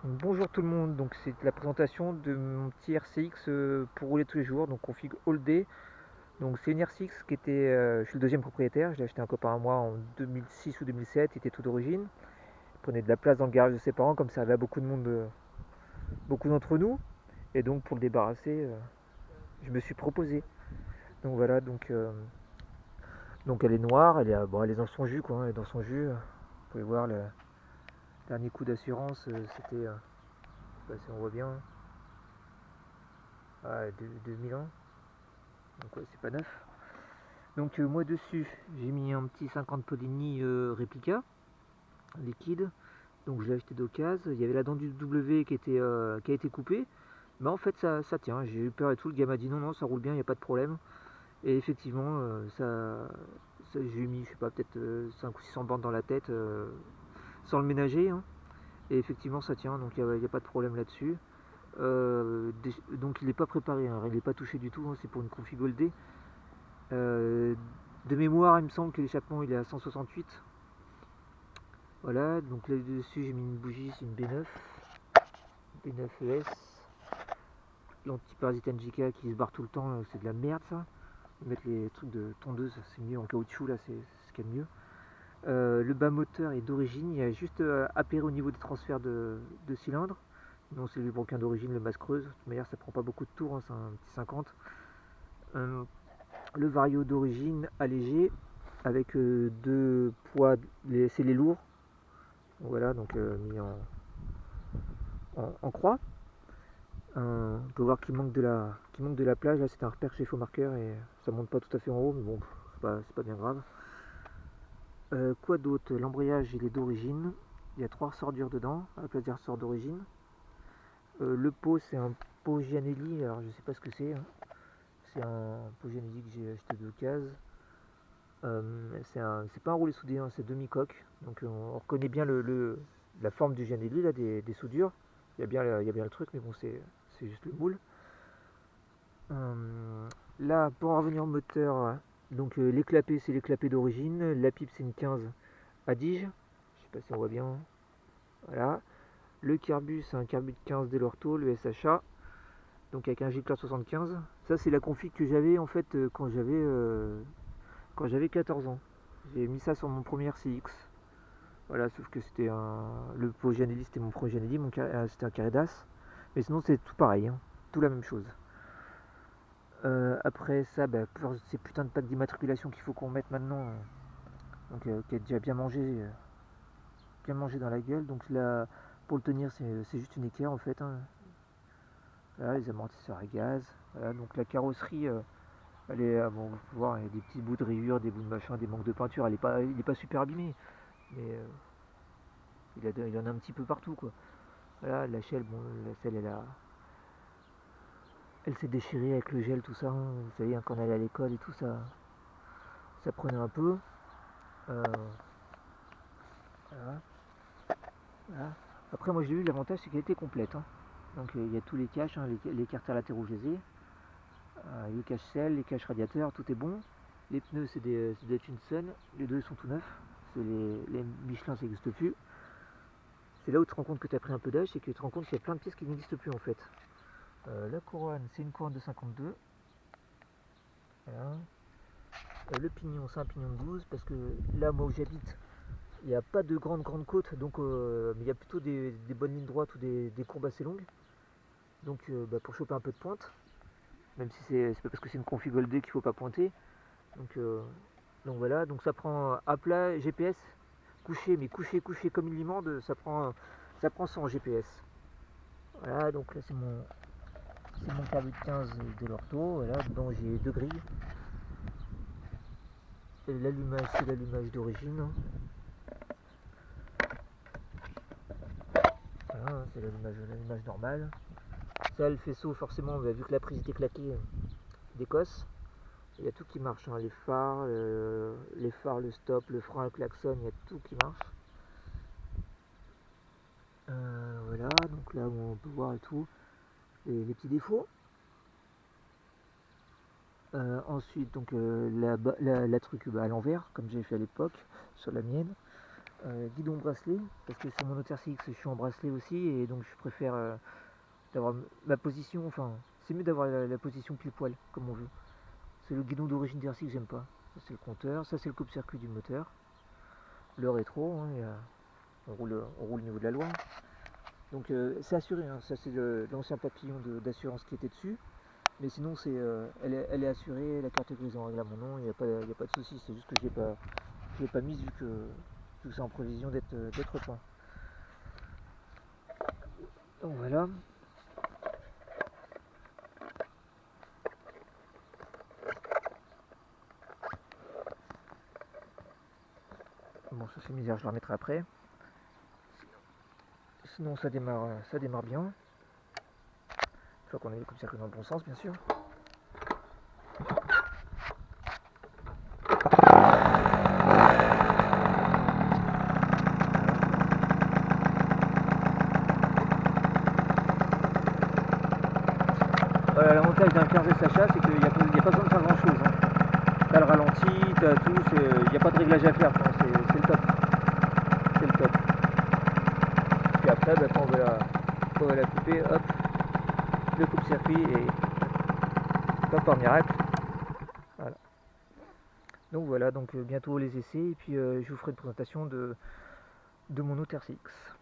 Bonjour tout le monde, donc c'est la présentation de mon petit RCX pour rouler tous les jours, donc config all day. Donc c'est une RCX qui était, je suis le deuxième propriétaire, je l'ai acheté un copain à moi en 2006 ou 2007, il était tout d'origine. Il prenait de la place dans le garage de ses parents comme ça avait à beaucoup de monde, beaucoup d'entre nous. Et donc pour le débarrasser, je me suis proposé. Donc voilà, donc elle est noire, bon, elle est dans son jus quoi, elle est dans son jus. Vous pouvez voir le dernier coup d'assurance, c'était, je sais pas si on voit bien, 2001. Donc ouais, c'est pas neuf. Donc moi dessus, j'ai mis un petit 50 Polini réplica, liquide. Donc je l'ai acheté d'occasion. Il y avait la dent du W qui a été coupée. Mais en fait ça tient. J'ai eu peur et tout. Le gars m'a dit non, non, ça roule bien, il n'y a pas de problème. Et effectivement, j'ai mis, je sais pas, peut-être 5 ou 600 bandes dans la tête sans le ménager, hein. Et effectivement ça tient, donc il n'y a pas de problème là-dessus. Donc il n'est pas préparé, hein, il n'est pas touché du tout, hein, c'est pour une config Goldé. Euh, de mémoire, il me semble que l'échappement il est à 168. Voilà, donc là-dessus j'ai mis une bougie, c'est une B9 ES. L'antiparasite NJK qui se barre tout le temps, c'est de la merde ça. Mettre les trucs de tondeuse, c'est mieux en caoutchouc, là c'est ce qu'il y a de mieux. Le bas moteur est d'origine, il y a juste appairé au niveau des transferts de cylindres. Non, c'est le broquin d'origine, le masse creuse. De toute manière, ça prend pas beaucoup de tours, hein, c'est un petit 50. Euh, le vario d'origine allégé avec deux poids, c'est les lourds. Voilà, donc mis en croix. On peut voir qu'il manque de la plage. Là, c'est un repère chez Faux Marqueur et ça monte pas tout à fait en haut, mais bon, c'est pas bien grave. Quoi d'autre? L'embrayage, il est d'origine. Il y a 3 ressorts durs dedans, à la place des ressorts d'origine. Le pot, c'est un pot Gianelli. Alors, je sais pas ce que c'est, hein. C'est un pot Gianelli que j'ai acheté d'occasion. C'est pas un roulé soudé, hein, c'est demi-coque. Donc, on reconnaît bien la forme du Gianelli, là, des soudures. Il y a bien le truc, mais bon, c'est juste le moule. Là, pour en revenir au moteur, donc les clapets, c'est les clapets d'origine. La pipe, c'est une 15 Adige. Je sais pas si on voit bien. Voilà. Le carbu, c'est un carbu de 15 Delorto, le SHA. Donc avec un G-Class 75. Ça, c'est la config que j'avais en fait quand j'avais 14 ans. J'ai mis ça sur mon premier CX. Voilà, sauf que c'était le pot Gianelli, c'était mon premier Gianelli, c'était un carré d'as. Mais sinon, c'est tout pareil, hein. Tout la même chose. Après ça, pour ces putains de packs d'immatriculation qu'il faut qu'on mette maintenant, donc qui a déjà bien mangé dans la gueule. Donc là, pour le tenir, c'est juste une équerre en fait, hein. Voilà, les amortisseurs à gaz. Voilà, donc la carrosserie, elle est, bon, vous pouvez voir, il y a des petits bouts de rayures, des bouts de machin, des manques de peinture. Il est pas super abîmé, mais il en a un petit peu partout quoi. Voilà, la selle, bon, la selle, elle s'est déchirée avec le gel, tout ça, hein. Vous savez, hein, quand on allait à l'école et tout ça prenait un peu. Euh, voilà. Voilà. Après, moi j'ai eu l'avantage, c'est qu'elle était complète, hein. Donc il y a tous les caches, hein, les carters latéraux, je les ai. Les caches selle, les caches radiateurs, tout est bon. Les pneus, c'est des Hutchinson. Les deux sont tout neufs. C'est les Michelin, ça n'existe plus. C'est là où tu te rends compte que tu as pris un peu d'âge, c'est que tu te rends compte qu'il y a plein de pièces qui n'existent plus en fait. La couronne, c'est une couronne de 52. Voilà. Le pignon, c'est un pignon de 12 parce que là, moi où j'habite, il n'y a pas de grande côte, donc mais il y a plutôt des bonnes lignes droites ou des courbes assez longues. Donc pour choper un peu de pointe, même si c'est pas parce que c'est une config Goldé qu'il faut pas pointer. Donc, euh, donc voilà, donc ça prend à plat GPS, couché, mais couché comme une limande, ça prend 100 GPS. Voilà, donc là c'est mon câble de 15 de l'ortho, voilà, dedans j'ai deux grilles. L'allumage, c'est l'allumage d'origine. Voilà, c'est l'allumage normal. Ça, le faisceau, forcément, vu que la prise était claquée d'Écosse, il y a tout qui marche, hein. Les phares, le stop, le frein, le klaxon, il y a tout qui marche. Voilà, donc là on peut voir et tout, les petits défauts. Ensuite, donc la truc à l'envers, comme j'ai fait à l'époque sur la mienne. guidon bracelet, parce que sur mon autre RCX je suis en bracelet aussi, et donc je préfère d'avoir ma position, enfin c'est mieux d'avoir la position pile poil comme on veut. C'est le guidon d'origine d'RCX que j'aime pas. Ça c'est le compteur, ça c'est le coupe-circuit du moteur, le rétro, hein, on roule au niveau de la loi. Donc c'est assuré, hein, ça c'est l'ancien papillon d'assurance qui était dessus. Mais sinon elle est assurée, la carte grise en règle à mon nom, il n'y a, a pas de souci, c'est juste que je l'ai pas mise vu que c'est en prévision d'être peint. Donc voilà. Bon, ça c'est misère, je le remettrai après. Sinon ça démarre bien. Une fois qu'on a les coupe-circuits dans le bon sens, bien sûr. Voilà, l'avantage d'un 15 SHA, c'est qu'il n'y a pas besoin de faire grand chose. Hein. T'as le ralenti, t'as tout, il n'y a pas de réglage à faire, c'est le top. C'est le top. Puis après, bah, quand on va la couper, hop, le coupe-circuit et pas par miracle. Voilà. Donc voilà, donc bientôt les essais, et puis je vous ferai une présentation de mon autre RCX.